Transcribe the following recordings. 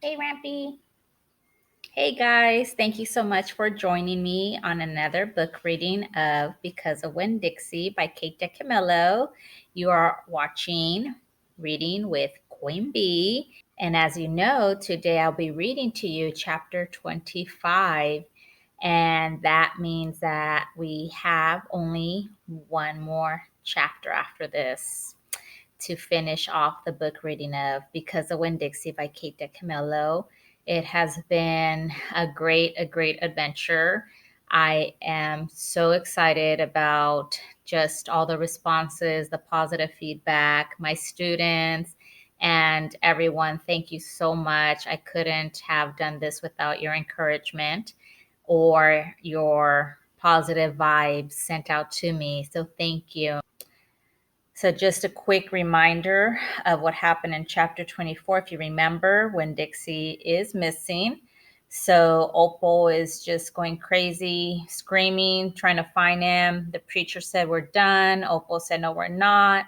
Hey, Rampy. Hey, guys. Thank you so much for joining me on another book reading of Because of Winn-Dixie by Kate DiCamillo. You are watching Reading with Queen Bee. And as you know, today I'll be reading to you chapter 25. And that means that we have only one more chapter after this to finish off the book reading of Because of Winn-Dixie by Kate DiCamillo. It has been a great adventure. I am so excited about just all the responses, the positive feedback, my students, and everyone. Thank you so much. I couldn't have done this without your encouragement or your positive vibes sent out to me. So thank you. So just a quick reminder of what happened in chapter 24. If you remember, Winn-Dixie is missing. So Opal is just going crazy, screaming, trying to find him. The preacher said, "We're done." Opal said, "No, we're not."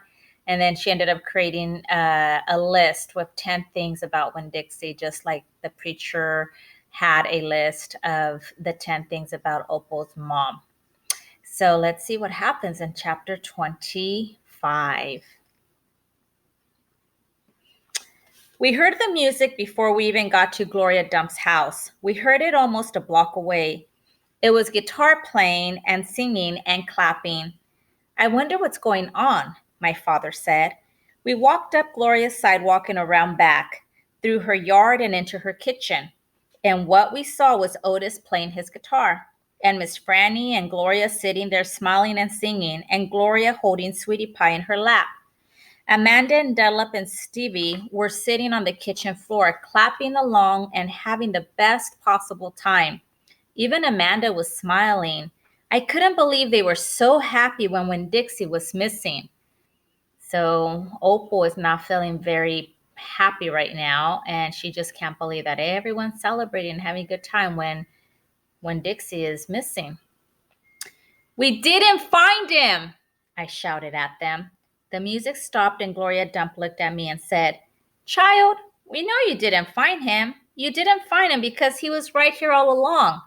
And then she ended up creating a list with 10 things about Winn-Dixie, just like the preacher had a list of the 10 things about Opal's mom. So let's see what happens in chapter 25. We heard the music before we even got to Gloria Dump's house. We heard it almost a block away. It was guitar playing and singing and clapping. "I wonder what's going on," my father said. We walked up Gloria's sidewalk and around back, through her yard and into her kitchen. And what we saw was Otis playing his guitar, and Miss Franny and Gloria sitting there smiling and singing, and Gloria holding Sweetie Pie in her lap. Amanda and Dunlap and Stevie were sitting on the kitchen floor, clapping along and having the best possible time. Even Amanda was smiling. I couldn't believe they were so happy when Winn-Dixie was missing. So Opal is not feeling very happy right now, and she just can't believe that everyone's celebrating and having a good time when Winn-Dixie is missing. "We didn't find him," I shouted at them. The music stopped and Gloria Dump looked at me and said, "Child, we know you didn't find him. You didn't find him because he was right here all along."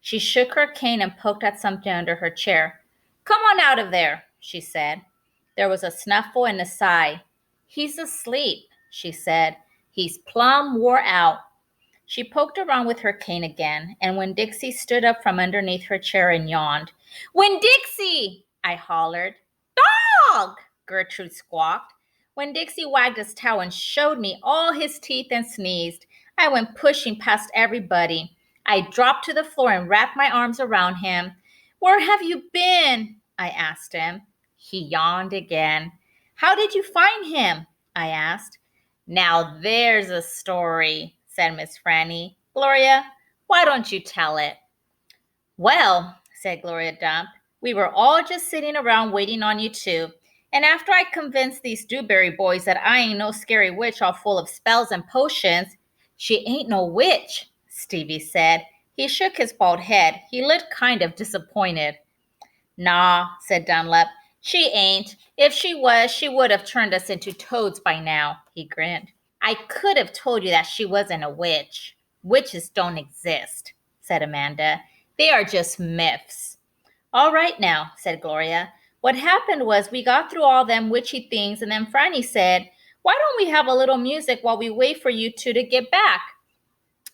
She shook her cane and poked at something under her chair. "Come on out of there," she said. There was a snuffle and a sigh. "He's asleep," she said. "He's plumb wore out." She poked around with her cane again, and Winn-Dixie stood up from underneath her chair and yawned. "Winn-Dixie!" I hollered. "Dog!" Gertrude squawked. Winn-Dixie wagged his tail and showed me all his teeth and sneezed. I went pushing past everybody. I dropped to the floor and wrapped my arms around him. "Where have you been?" I asked him. He yawned again. "How did you find him?" I asked. "Now there's a story," said Miss Franny. "Gloria, why don't you tell it?" "Well," said Gloria Dump, "we were all just sitting around waiting on you two. And after I convinced these Dewberry boys that I ain't no scary witch all full of spells and potions—" "She ain't no witch," Stevie said. He shook his bald head. He looked kind of disappointed. "Nah," said Dunlap. "She ain't. If she was, she would have turned us into toads by now." He grinned. "I could have told you that she wasn't a witch." "Witches don't exist," said Amanda. "They are just myths." "All right now," said Gloria. "What happened was we got through all them witchy things, and then Franny said, 'Why don't we have a little music while we wait for you two to get back?'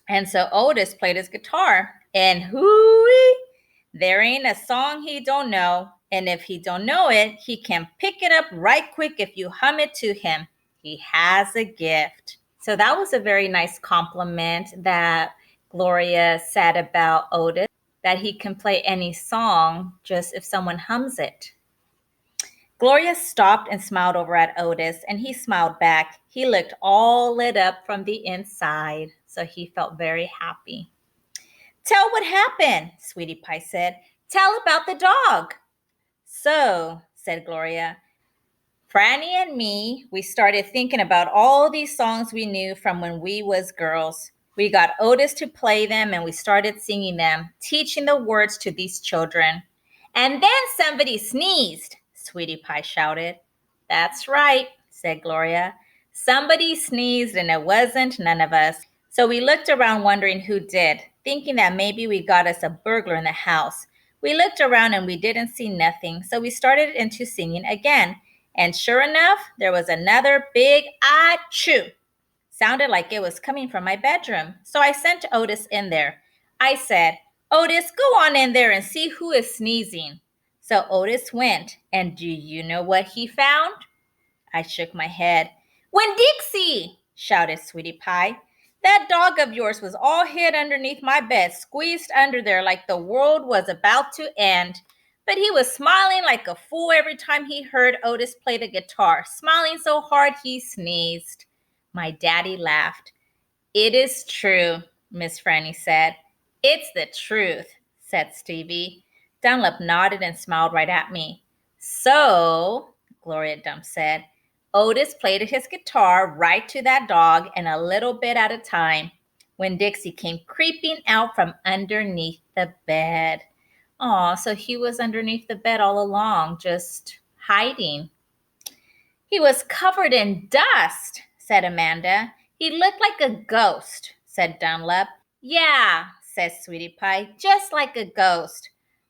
And so Otis played his guitar, and hooey, there ain't a song he don't know. And if he don't know it, he can pick it up right quick if you hum it to him. He has a gift." So that was a very nice compliment that Gloria said about Otis, that he can play any song just if someone hums it. Gloria stopped and smiled over at Otis, and he smiled back. He looked all lit up from the inside, so he felt very happy. "Tell what happened," Sweetie Pie said. "Tell about the dog." "So," said Gloria, "Franny and me, we started thinking about all these songs we knew from when we was girls. We got Otis to play them, and we started singing them, teaching the words to these children. And then somebody sneezed," Sweetie Pie shouted. "That's right," said Gloria. "Somebody sneezed, and it wasn't none of us. So we looked around wondering who did, thinking that maybe we got us a burglar in the house. We looked around and we didn't see nothing, so we started into singing again. And sure enough, there was another big achoo. Sounded like it was coming from my bedroom. So I sent Otis in there. I said, Otis, go on in there and see who is sneezing. So Otis went, and do you know what he found? I shook my head. Winn-Dixie, shouted Sweetie Pie. That dog of yours was all hid underneath my bed, squeezed under there like the world was about to end. But he was smiling like a fool every time he heard Otis play the guitar, smiling so hard he sneezed. My daddy laughed. It is true, Miss Franny said. It's the truth, said Stevie. Dunlap nodded and smiled right at me. So, Gloria Dump said, Otis played his guitar right to that dog and a little bit at a time when Dixie came creeping out from underneath the bed. Aw, so he was underneath the bed all along, just hiding. He was covered in dust, said Amanda. He looked like a ghost, said Dunlap. Yeah, said Sweetie Pie, just like a ghost.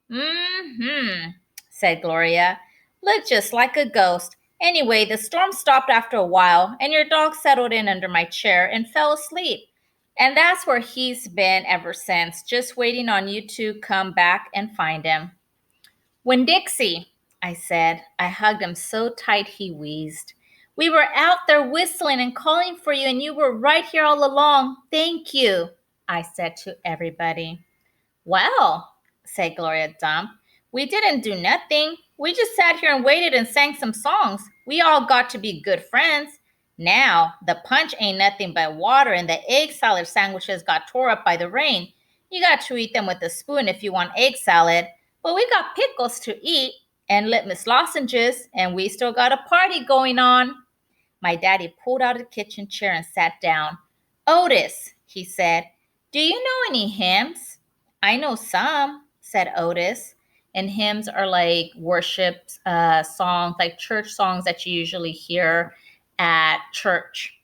Mm-hmm, said Gloria. Looked just like a ghost. Anyway, the storm stopped after a while, and your dog settled in under my chair and fell asleep. And that's where he's been ever since, just waiting on you to come back and find him. Winn-Dixie, I said. I hugged him so tight he wheezed. We were out there whistling and calling for you, and you were right here all along. Thank you, I said to everybody. Well, said Gloria Dump, we didn't do nothing. We just sat here and waited and sang some songs. We all got to be good friends. Now, the punch ain't nothing but water, and the egg salad sandwiches got tore up by the rain. You got to eat them with a spoon if you want egg salad. But we got pickles to eat and litmus lozenges, and we still got a party going on. My daddy pulled out a kitchen chair and sat down. Otis, he said, do you know any hymns? I know some, said Otis. And hymns are like worship songs, like church songs that you usually hear at church.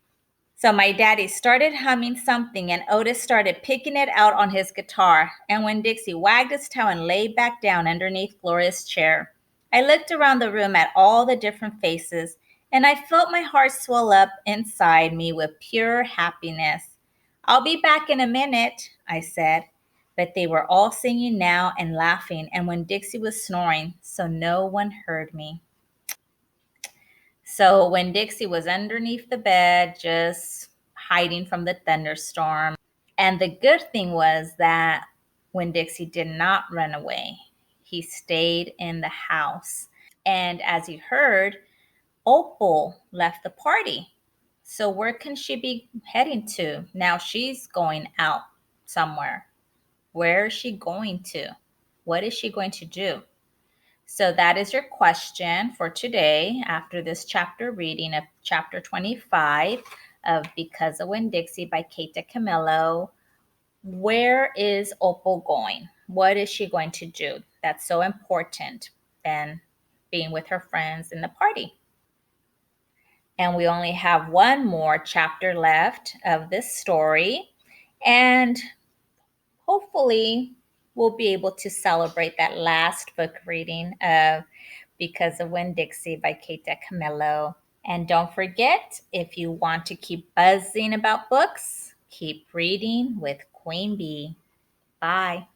So my daddy started humming something, and Otis started picking it out on his guitar. And when Dixie wagged his tail and lay back down underneath Gloria's chair, I looked around the room at all the different faces, and I felt my heart swell up inside me with pure happiness. I'll be back in a minute, I said. But they were all singing now and laughing, and when Dixie was snoring, so no one heard me. So when Dixie was underneath the bed, just hiding from the thunderstorm. And the good thing was that when Dixie did not run away, he stayed in the house. And as you heard, Opal left the party. So where can she be heading to? Now she's going out somewhere. Where is she going to? What is she going to do? So that is your question for today after this chapter reading of chapter 25 of Because of Winn-Dixie by Kate DiCamillo. Where is Opal going? What is she going to do? That's so important than being with her friends in the party. And we only have one more chapter left of this story. And hopefully we'll be able to celebrate that last book reading of Because of Winn-Dixie by Kate DiCamillo. And don't forget, if you want to keep buzzing about books, keep reading with Queen Bee. Bye.